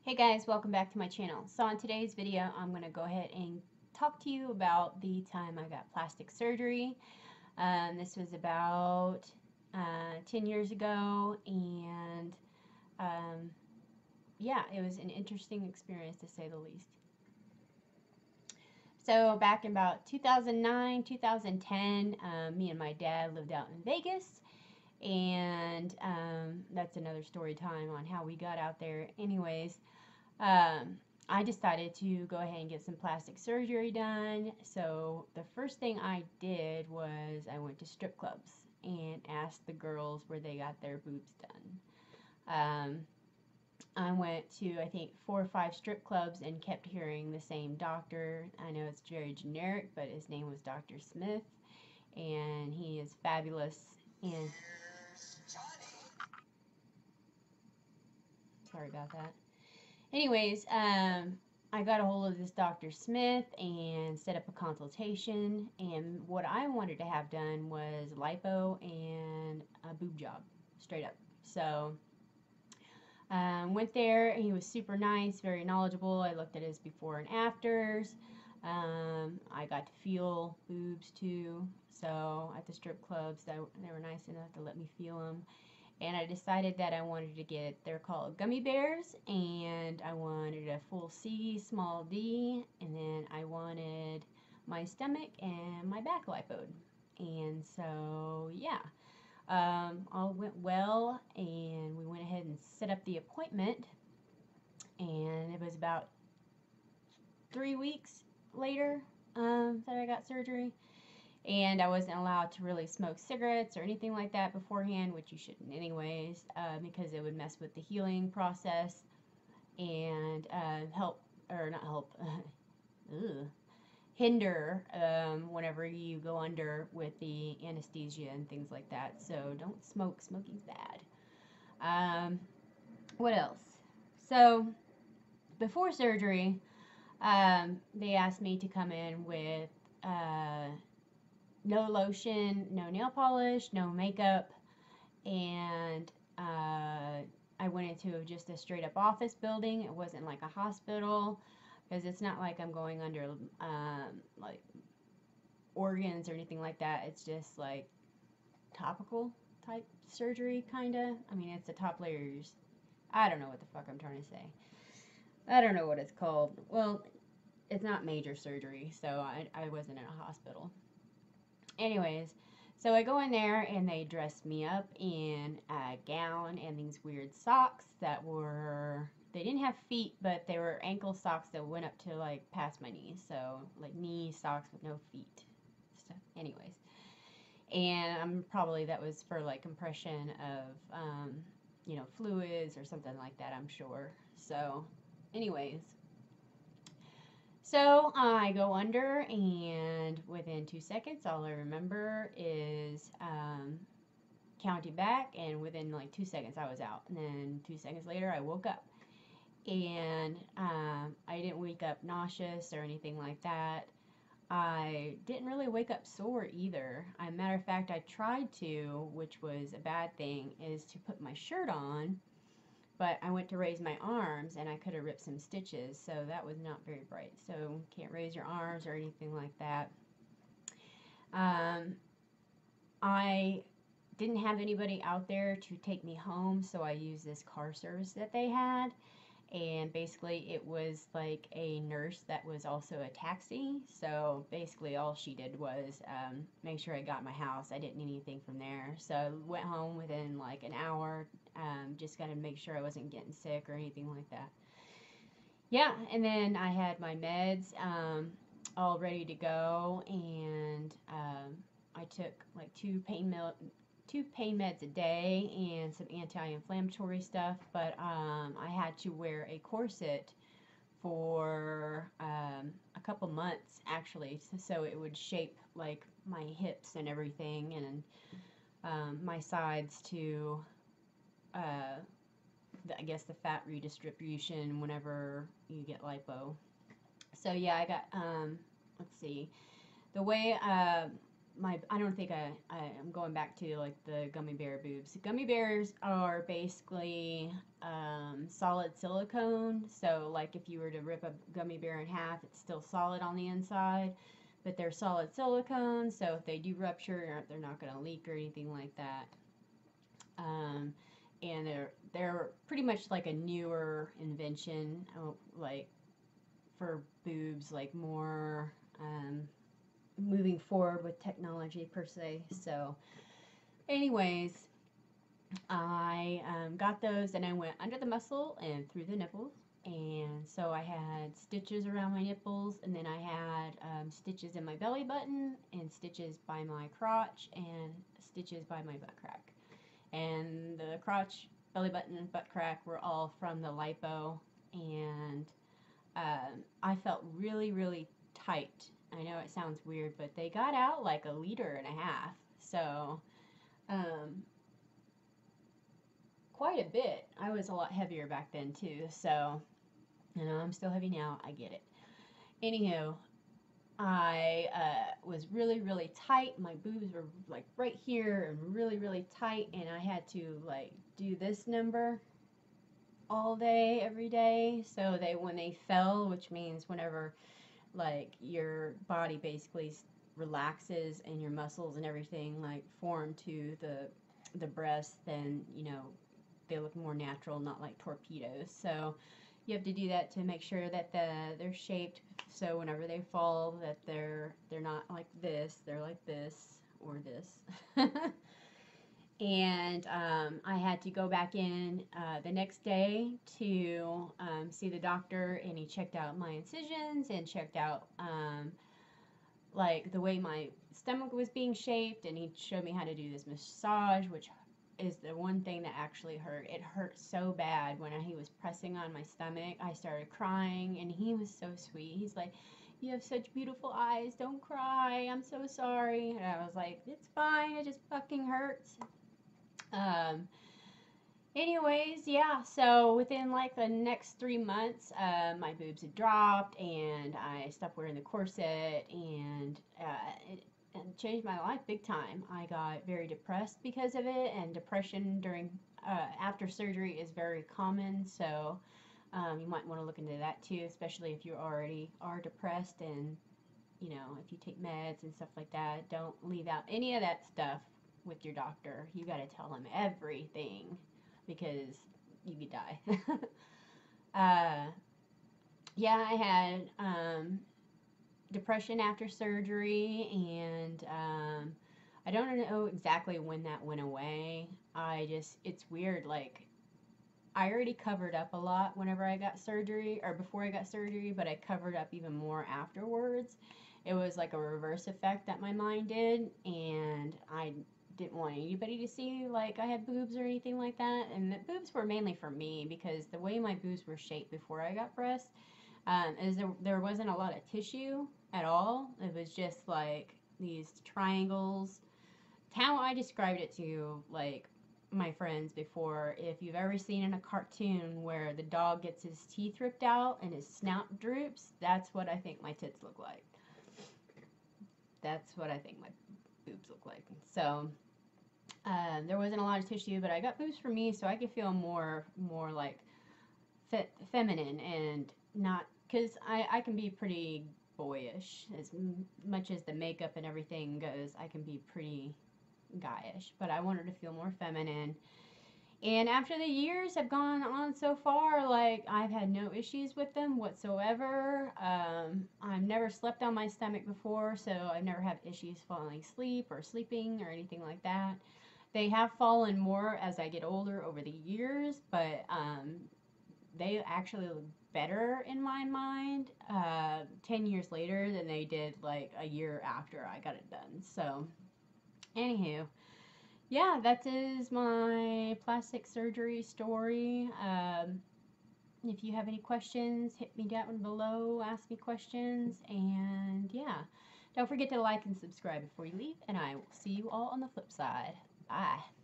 Hey guys, welcome back to my channel. So on today's video, I'm going to go ahead and talk to you about the time I got plastic surgery. This was about 10 years ago, and yeah, it was an interesting experience to say the least. So back in about 2009, 2010, me and my dad lived out in Vegas, and that's another story time on how we got out there. Anyways, I decided to go ahead and get some plastic surgery done. So the first thing I did was I went to strip clubs and asked the girls where they got their boobs done. I went to, I think, 4 or 5 strip clubs and kept hearing the same doctor. I know it's very generic, but his name was Dr. Smith, and he is fabulous. And sorry about that. Anyways, I got a hold of this Dr. Smith and set up a consultation, and what I wanted to have done was lipo and a boob job, straight up. So went there. He was super nice, very knowledgeable. I looked at his before and afters. I got to feel boobs too. So at the strip clubs, they were nice enough to let me feel them. And I decided that I wanted to get, they're called gummy bears, and I wanted a full C, small D, and then I wanted my stomach and my back lipoed. And so, yeah, all went well, and we went ahead and set up the appointment, and it was about 3 weeks later that I got surgery. And I wasn't allowed to really smoke cigarettes or anything like that beforehand, which you shouldn't anyways, because it would mess with the healing process and hinder whenever you go under with the anesthesia and things like that. So don't smoke. Smoking's bad. What else? So before surgery, they asked me to come in with no lotion, no nail polish, no makeup, and I went into just a straight up office building. It wasn't like a hospital, because it's not like I'm going under like organs or anything like that. It's just like topical type surgery, kinda. I mean, it's the top layers. I don't know what the fuck I'm trying to say. I don't know what it's called. Well, it's not major surgery, so I wasn't in a hospital. Anyways, so I go in there and they dressed me up in a gown and these weird socks that were, they didn't have feet, but they were ankle socks that went up to like past my knees. So like knee socks with no feet. So anyways, and probably that was for like compression of, fluids or something like that, I'm sure. So anyways, so I go under, and within 2 seconds, all I remember is counting back, and within like 2 seconds, I was out. And then 2 seconds later, I woke up. And I didn't wake up nauseous or anything like that. I didn't really wake up sore either. As a matter of fact, I tried to, which was a bad thing, is to put my shirt on. But I went to raise my arms and I could have ripped some stitches, so that was not very bright. So can't raise your arms or anything like that. I didn't have anybody out there to take me home, so I used this car service that they had. And basically it was like a nurse that was also a taxi. So basically all she did was make sure I got my house. I didn't need anything from there. So I went home within like an hour. Just got to make sure I wasn't getting sick or anything like that. Yeah, and then I had my meds all ready to go, and I took like 2 pain meds a day and some anti-inflammatory stuff, but I had to wear a corset for a couple months actually, so it would shape like my hips and everything, and my sides to I guess the fat redistribution whenever you get lipo. So yeah, I got let's see, the way I don't think I'm going back to like the gummy bear boobs. Gummy bears are basically solid silicone. So like if you were to rip a gummy bear in half, it's still solid on the inside, but they're solid silicone. So if they do rupture, they're not going to leak or anything like that. And they're pretty much like a newer invention, like for boobs, like more moving forward with technology per se. So anyways, I got those and I went under the muscle and through the nipples. And so I had stitches around my nipples, and then I had stitches in my belly button, and stitches by my crotch, and stitches by my butt crack. And the crotch, belly button, and butt crack were all from the lipo, and I felt really, really tight. I know it sounds weird, but they got out like 1.5 liters. So, quite a bit. I was a lot heavier back then too. So, you know, I'm still heavy now. I get it. Anywho, I was really, really tight. My boobs were like right here and really, really tight. And I had to like do this number all day, every day. So when they fell, which means whenever like your body basically relaxes and your muscles and everything like form to the breast, then you know they look more natural, not like torpedoes. So you have to do that to make sure that they're shaped so whenever they fall that they're not like this, they're like this or this. And I had to go back in the next day to see the doctor, and he checked out my incisions and checked out like the way my stomach was being shaped, and he showed me how to do this massage, which is the one thing that actually hurt. It hurt so bad when he was pressing on my stomach. I started crying, and he was so sweet. He's like, "You have such beautiful eyes. Don't cry. I'm so sorry." And I was like, "It's fine. It just fucking hurts." Anyways, yeah, so within like the next 3 months, my boobs had dropped, and I stopped wearing the corset, and it changed my life big time. I got very depressed because of it, and depression during after surgery is very common, so you might want to look into that too, especially if you already are depressed, and you know, if you take meds and stuff like that. Don't leave out any of that stuff with your doctor. You got to tell him everything, because you could die. Yeah, I had depression after surgery, and I don't know exactly when that went away. It's weird, like, I already covered up a lot whenever I got surgery, or before I got surgery, but I covered up even more afterwards. It was like a reverse effect that my mind did, and I didn't want anybody to see like I had boobs or anything like that. And the boobs were mainly for me, because the way my boobs were shaped before I got breasts is there wasn't a lot of tissue at all. It was just like these triangles. How I described it to like my friends before, if you've ever seen in a cartoon where the dog gets his teeth ripped out and his snout droops, that's what I think my tits look like. That's what I think my boobs look like. So there wasn't a lot of tissue, but I got boobs for me, so I could feel more like feminine, and not, because I can be pretty boyish. As much as the makeup and everything goes, I can be pretty guyish, but I wanted to feel more feminine. And after the years have gone on so far, like, I've had no issues with them whatsoever. I've never slept on my stomach before, so I've never had issues falling asleep or sleeping or anything like that. They have fallen more as I get older over the years, but they actually look better in my mind 10 years later than they did like a year after I got it done. So, anywho, yeah, that is my plastic surgery story. If you have any questions, hit me down below, ask me questions, and yeah, don't forget to like and subscribe before you leave, and I will see you all on the flip side. Bye.